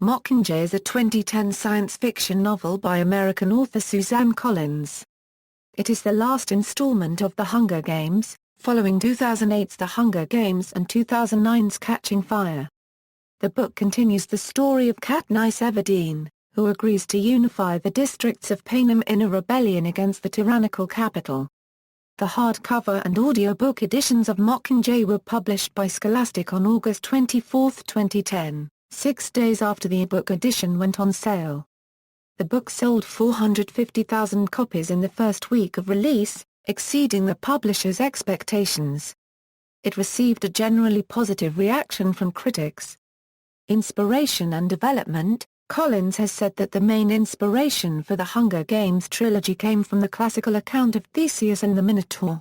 Mockingjay is a 2010 science fiction novel by American author Suzanne Collins. It is the last installment of The Hunger Games, following 2008's The Hunger Games and 2009's Catching Fire. The book continues the story of Katniss Everdeen, who agrees to unify the districts of Panem in a rebellion against the tyrannical capital. The hardcover and audiobook editions of Mockingjay were published by Scholastic on August 24, 2010. 6 days after the ebook edition went on sale. The book sold 450,000 copies in the first week of release, exceeding the publisher's expectations. It received a generally positive reaction from critics. Inspiration and development: Collins has said that the main inspiration for the Hunger Games trilogy came from the classical account of Theseus and the Minotaur.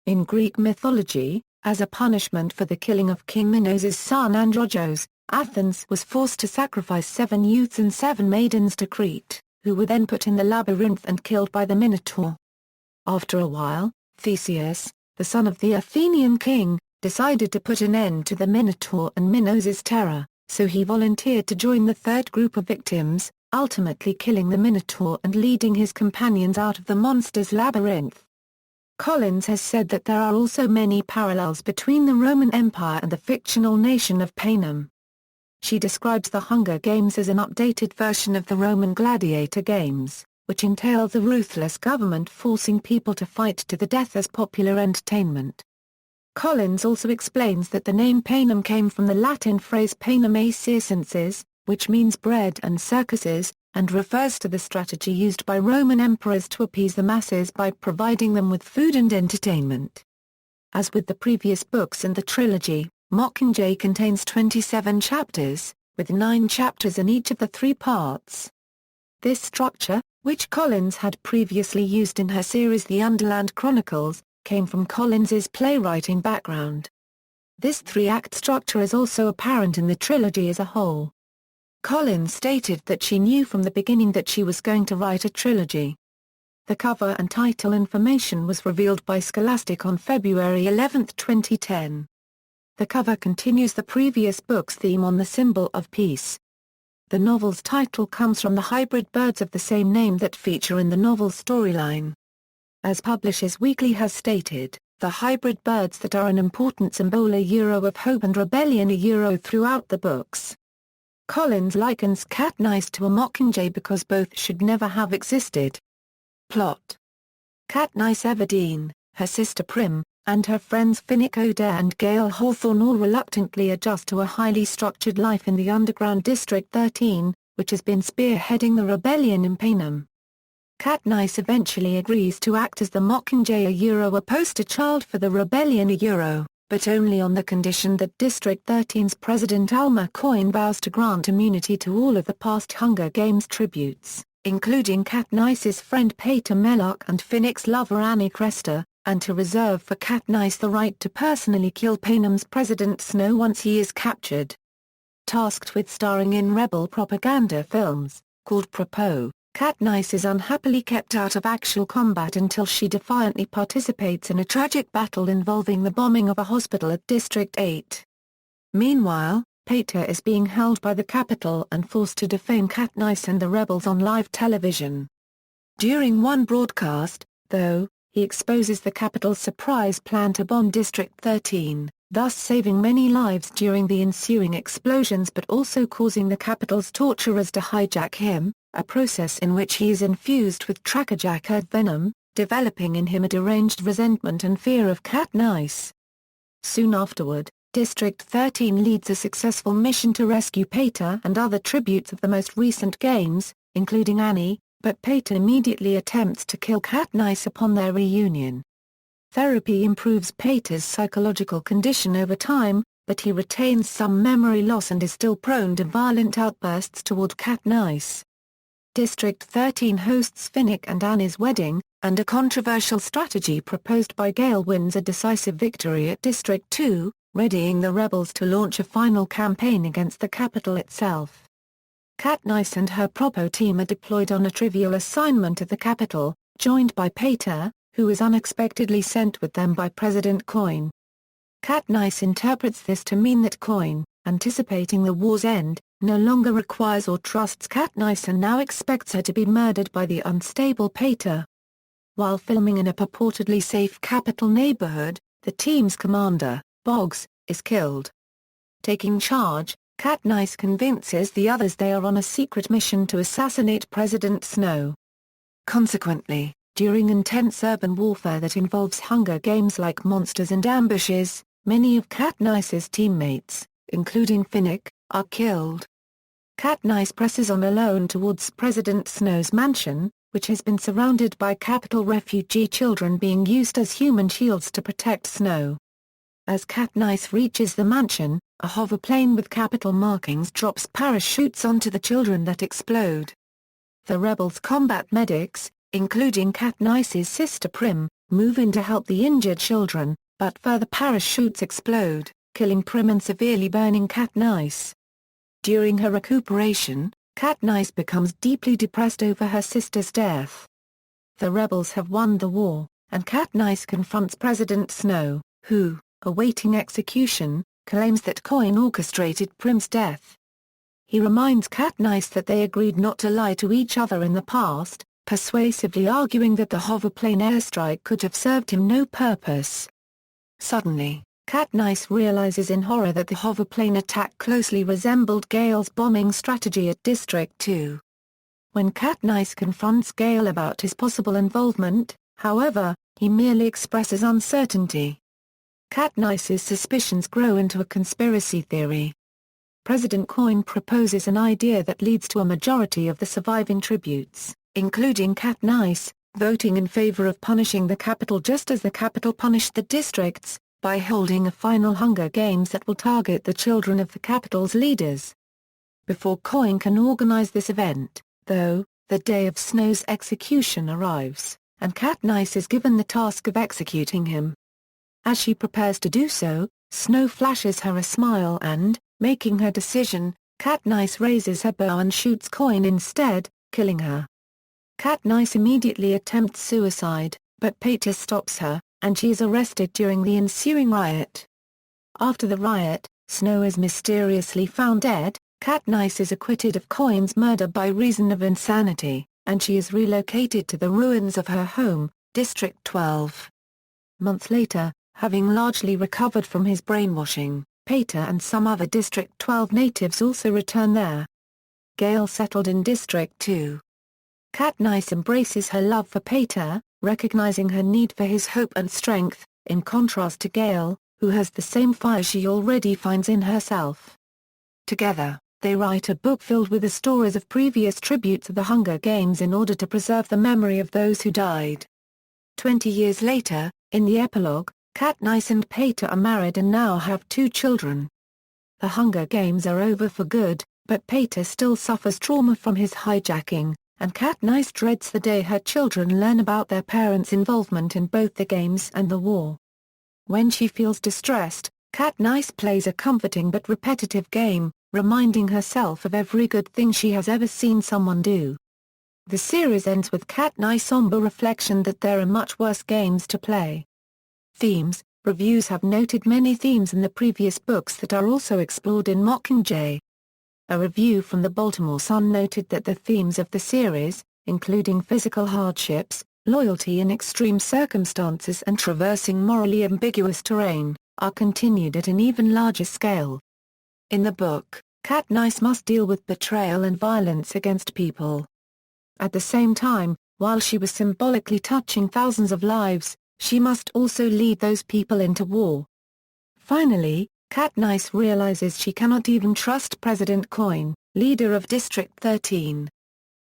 In Greek mythology, as a punishment for the killing of King Minos' son Androgeos, Athens was forced to sacrifice 7 youths and 7 maidens to Crete, who were then put in the labyrinth and killed by the Minotaur. After a while, Theseus, the son of the Athenian king, decided to put an end to the Minotaur and Minos' terror, so he volunteered to join the third group of victims, ultimately killing the Minotaur and leading his companions out of the monster's labyrinth. Collins has said that there are also many parallels between the Roman Empire and the fictional nation of Panem. She describes the Hunger Games as an updated version of the Roman gladiator games, which entails a ruthless government forcing people to fight to the death as popular entertainment. Collins also explains that the name Panem came from the Latin phrase panem circenses, which means bread and circuses, and refers to the strategy used by Roman emperors to appease the masses by providing them with food and entertainment. As with the previous books in the trilogy, Mockingjay contains 27 chapters, with 9 chapters in each of the 3 parts. This structure, which Collins had previously used in her series The Underland Chronicles, came from Collins's playwriting background. This 3-act structure is also apparent in the trilogy as a whole. Collins stated that she knew from the beginning that she was going to write a trilogy. The cover and title information was revealed by Scholastic on February 11, 2010. The cover continues the previous book's theme on the symbol of peace. The novel's title comes from the hybrid birds of the same name that feature in the novel's storyline. As Publishers Weekly has stated, the hybrid birds that are an important symbol of hope and rebellion throughout the books. Collins likens Katniss to a mockingjay because both should never have existed. Plot: Katniss Everdeen, her sister Prim, and her friends Finnick Odair and Gale Hawthorne all reluctantly adjust to a highly structured life in the underground District 13, which has been spearheading the rebellion in Panem. Katniss eventually agrees to act as the Mockingjay a poster child for the rebellion but only on the condition that District 13's President Alma Coin vows to grant immunity to all of the past Hunger Games tributes, including Katniss's friend Pater Mellark and Finnick's lover Annie Cresta, and to reserve for Katniss the right to personally kill Panem's President Snow once he is captured. Tasked with starring in rebel propaganda films, called Propos, Katniss is unhappily kept out of actual combat until she defiantly participates in a tragic battle involving the bombing of a hospital at District 8. Meanwhile, Pater is being held by the Capitol and forced to defame Katniss and the rebels on live television. During one broadcast, though, he exposes the Capitol's surprise plan to bomb District 13, thus saving many lives during the ensuing explosions but also causing the Capitol's torturers to hijack him, a process in which he is infused with trackerjacker venom, developing in him a deranged resentment and fear of Katniss. Soon afterward, District 13 leads a successful mission to rescue Pater and other tributes of the most recent games, including Annie, but Pater immediately attempts to kill Katniss upon their reunion. Therapy improves Pater's psychological condition over time, but he retains some memory loss and is still prone to violent outbursts toward Katniss. District 13 hosts Finnick and Annie's wedding, and a controversial strategy proposed by Gale wins a decisive victory at District 2, readying the rebels to launch a final campaign against the Capitol itself. Katniss and her Propo team are deployed on a trivial assignment at the Capitol, joined by Pater, who is unexpectedly sent with them by President Coin. Katniss interprets this to mean that Coin, anticipating the war's end, no longer requires or trusts Katniss and now expects her to be murdered by the unstable Pater. While filming in a purportedly safe capital neighborhood, the team's commander, Boggs, is killed. Taking charge, Katniss convinces the others they are on a secret mission to assassinate President Snow. Consequently, during intense urban warfare that involves Hunger Games-like monsters and ambushes, many of Katniss's teammates, including Finnick, are killed. Katniss presses on alone towards President Snow's mansion, which has been surrounded by Capitol refugee children being used as human shields to protect Snow. As Katniss reaches the mansion, a hoverplane with Capitol markings drops parachutes onto the children that explode. The rebels' combat medics, including Katniss's sister Prim, move in to help the injured children, but further parachutes explode, killing Prim and severely burning Katniss. During her recuperation, Katniss becomes deeply depressed over her sister's death. The rebels have won the war, and Katniss confronts President Snow, who, awaiting execution, claims that Coin orchestrated Prim's death. He reminds Katniss that they agreed not to lie to each other in the past, persuasively arguing that the hoverplane airstrike could have served him no purpose. Suddenly, Katniss realizes in horror that the hoverplane attack closely resembled Gale's bombing strategy at District 2. When Katniss confronts Gale about his possible involvement, however, he merely expresses uncertainty. Katniss's suspicions grow into a conspiracy theory. President Coin proposes an idea that leads to a majority of the surviving tributes, including Katniss, voting in favor of punishing the Capitol just as the Capitol punished the districts, by holding a final Hunger Games that will target the children of the Capitol's leaders. Before Coin can organize this event, though, the day of Snow's execution arrives, and Katniss is given the task of executing him. As she prepares to do so, Snow flashes her a smile and, making her decision, Katniss raises her bow and shoots Coin instead, killing her. Katniss immediately attempts suicide, but Pater stops her, and she is arrested during the ensuing riot. After the riot, Snow is mysteriously found dead, Katniss is acquitted of Coin's murder by reason of insanity, and she is relocated to the ruins of her home, District 12. Months later, having largely recovered from his brainwashing, Pater and some other District 12 natives also return there. Gale settled in District 2. Katniss embraces her love for Pater, recognizing her need for his hope and strength, in contrast to Gale, who has the same fire she already finds in herself. Together, they write a book filled with the stories of previous tributes of the Hunger Games in order to preserve the memory of those who died. 20 years later, in the epilogue, Katniss and Pater are married and now have 2 children. The Hunger Games are over for good, but Pater still suffers trauma from his hijacking, and Katniss dreads the day her children learn about their parents' involvement in both the games and the war. When she feels distressed, Katniss plays a comforting but repetitive game, reminding herself of every good thing she has ever seen someone do. The series ends with Katniss' somber reflection that there are much worse games to play. Themes. Reviews have noted many themes in the previous books that are also explored in Mockingjay. A review from the Baltimore Sun noted that the themes of the series, including physical hardships, loyalty in extreme circumstances and traversing morally ambiguous terrain, are continued at an even larger scale. In the book, Katniss must deal with betrayal and violence against people. At the same time, while she was symbolically touching thousands of lives, she must also lead those people into war. Finally, Katniss realizes she cannot even trust President Coin, leader of District 13.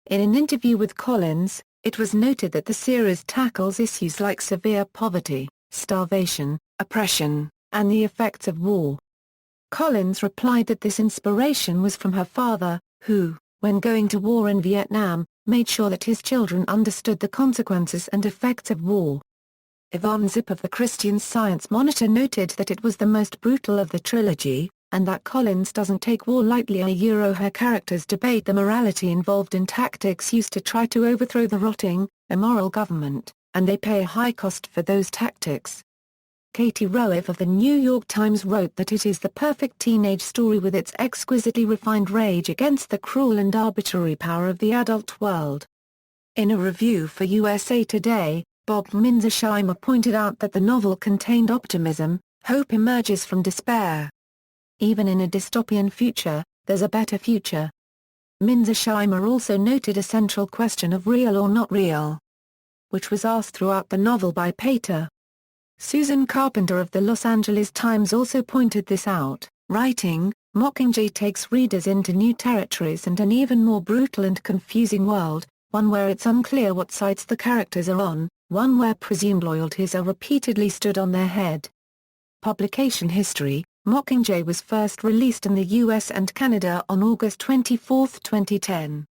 In an interview with Collins, it was noted that the series tackles issues like severe poverty, starvation, oppression, and the effects of war. Collins replied that this inspiration was from her father, who, when going to war in Vietnam, made sure that his children understood the consequences and effects of war. Yvonne Zip of the Christian Science Monitor noted that it was the most brutal of the trilogy, and that Collins doesn't take war lightly. Her characters debate the morality involved in tactics used to try to overthrow the rotting, immoral government, and they pay a high cost for those tactics. Katie Roeff of the New York Times wrote that it is the perfect teenage story with its exquisitely refined rage against the cruel and arbitrary power of the adult world. In a review for USA Today, Bob Minzesheimer pointed out that the novel contained optimism. Hope emerges from despair. Even in a dystopian future, there's a better future. Minzesheimer also noted a central question of real or not real, which was asked throughout the novel by Pater. Susan Carpenter of the Los Angeles Times also pointed this out, writing, Mockingjay takes readers into new territories and an even more brutal and confusing world, one where it's unclear what sides the characters are on, one where presumed loyalties are repeatedly stood on their head. Publication history: Mockingjay was first released in the US and Canada on August 24, 2010.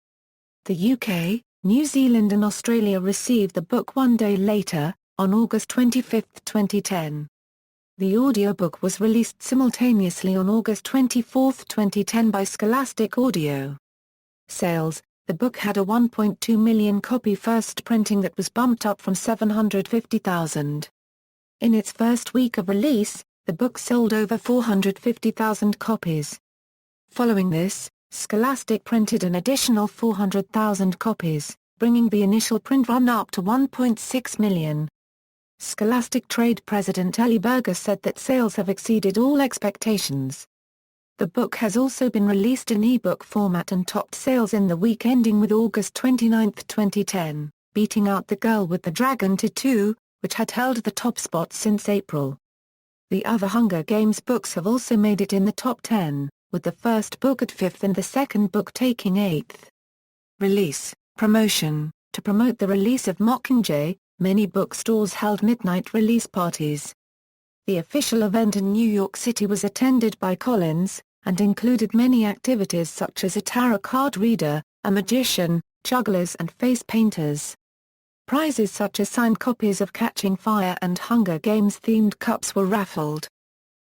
The UK, New Zealand and Australia received the book one day later, on August 25, 2010. The audiobook was released simultaneously on August 24, 2010 by Scholastic Audio. Sales: the book had a 1.2 million copy first printing that was bumped up from 750,000. In its first week of release, the book sold over 450,000 copies. Following this, Scholastic printed an additional 400,000 copies, bringing the initial print run up to 1.6 million. Scholastic Trade President Ellie Berger said that sales have exceeded all expectations. The book has also been released in ebook format and topped sales in the week ending with August 29, 2010, beating out The Girl with the Dragon Tattoo, which had held the top spot since April. The other Hunger Games books have also made it in the top 10, with the first book at 5th and the second book taking 8th. Release, promotion: to promote the release of Mockingjay, many bookstores held midnight release parties. The official event in New York City was attended by Collins, and included many activities such as a tarot card reader, a magician, jugglers and face painters. Prizes such as signed copies of Catching Fire and Hunger Games-themed cups were raffled.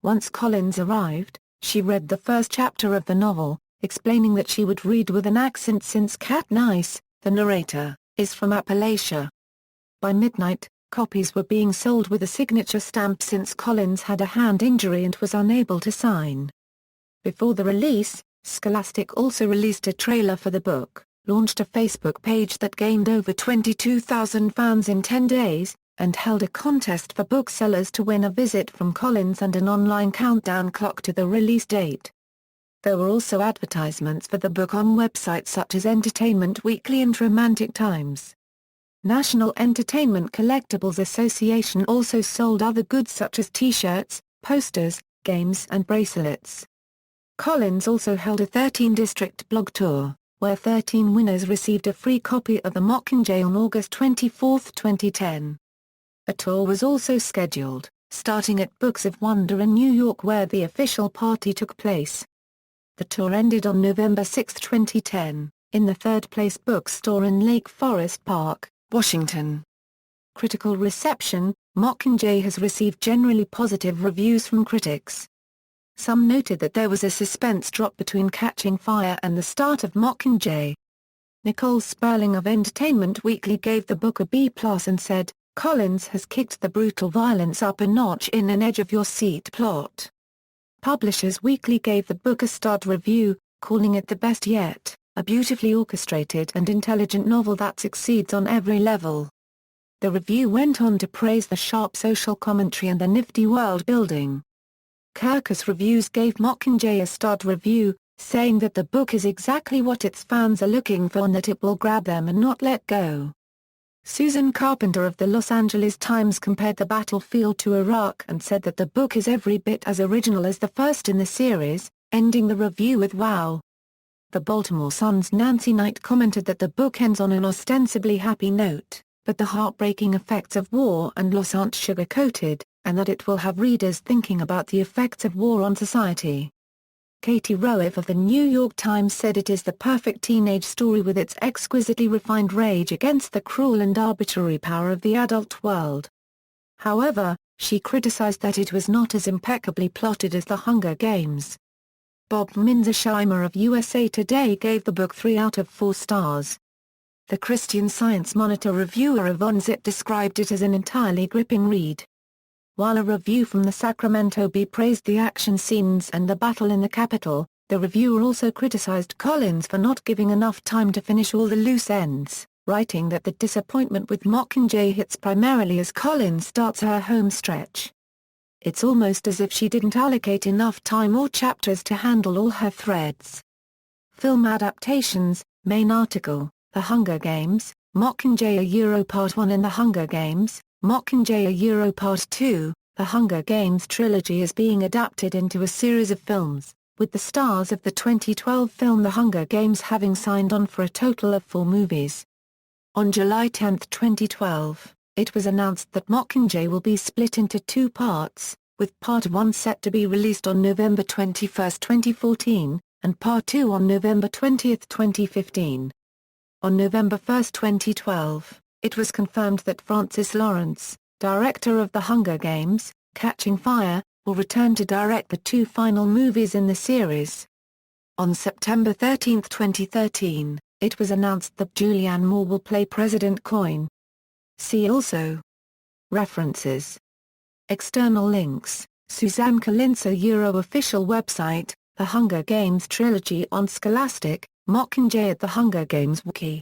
Once Collins arrived, she read the first chapter of the novel, explaining that she would read with an accent since Katniss, the narrator, is from Appalachia. By midnight, copies were being sold with a signature stamp since Collins had a hand injury and was unable to sign. Before the release, Scholastic also released a trailer for the book, launched a Facebook page that gained over 22,000 fans in 10 days, and held a contest for booksellers to win a visit from Collins and an online countdown clock to the release date. There were also advertisements for the book on websites such as Entertainment Weekly and Romantic Times. National Entertainment Collectibles Association also sold other goods such as T-shirts, posters, games and bracelets. Collins also held a 13-district blog tour, where 13 winners received a free copy of the Mockingjay on August 24, 2010. A tour was also scheduled, starting at Books of Wonder in New York where the official party took place. The tour ended on November 6, 2010, in the Third Place bookstore in Lake Forest Park, Washington. Critical reception: Mockingjay has received generally positive reviews from critics. Some noted that there was a suspense drop between Catching Fire and the start of Mockingjay. Nicole Sperling of Entertainment Weekly gave the book a B+ and said, Collins has kicked the brutal violence up a notch in an edge-of-your-seat plot. Publishers Weekly gave the book a starred review, calling it the best yet, a beautifully orchestrated and intelligent novel that succeeds on every level. The review went on to praise the sharp social commentary and the nifty world building. Kirkus Reviews gave Mockingjay a starred review, saying that the book is exactly what its fans are looking for and that it will grab them and not let go. Susan Carpenter of the Los Angeles Times compared the battlefield to Iraq and said that the book is every bit as original as the first in the series, ending the review with "Wow." The Baltimore Sun's Nancy Knight commented that the book ends on an ostensibly happy note, but the heartbreaking effects of war and loss aren't sugar-coated, and that it will have readers thinking about the effects of war on society. Katie Roeff of the New York Times said it is the perfect teenage story with its exquisitely refined rage against the cruel and arbitrary power of the adult world. However, she criticized that it was not as impeccably plotted as The Hunger Games. Bob Minzesheimer of USA Today gave the book 3 out of 4 stars. The Christian Science Monitor reviewer Yvonne Zitt described it as an entirely gripping read. While a review from the Sacramento Bee praised the action scenes and the battle in the Capitol, the reviewer also criticized Collins for not giving enough time to finish all the loose ends, writing that the disappointment with Mockingjay hits primarily as Collins starts her home stretch. It's almost as if she didn't allocate enough time or chapters to handle all her threads. Film adaptations, main article, The Hunger Games, Mockingjay a Euro Part 1 in The Hunger Games, Mockingjay a Euro Part 2, The Hunger Games trilogy is being adapted into a series of films, with the stars of the 2012 film The Hunger Games having signed on for a total of 4 movies. On July 10, 2012, it was announced that Mockingjay will be split into 2 parts, with Part 1 set to be released on November 21, 2014, and Part 2 on November 20, 2015. On November 1, 2012, it was confirmed that Francis Lawrence, director of The Hunger Games, Catching Fire, will return to direct the 2 final movies in the series. On September 13, 2013, it was announced that Julianne Moore will play President Coin. See also. References. External links, Suzanne Collins Euro official website, The Hunger Games trilogy on Scholastic, Mockingjay at The Hunger Games Wiki.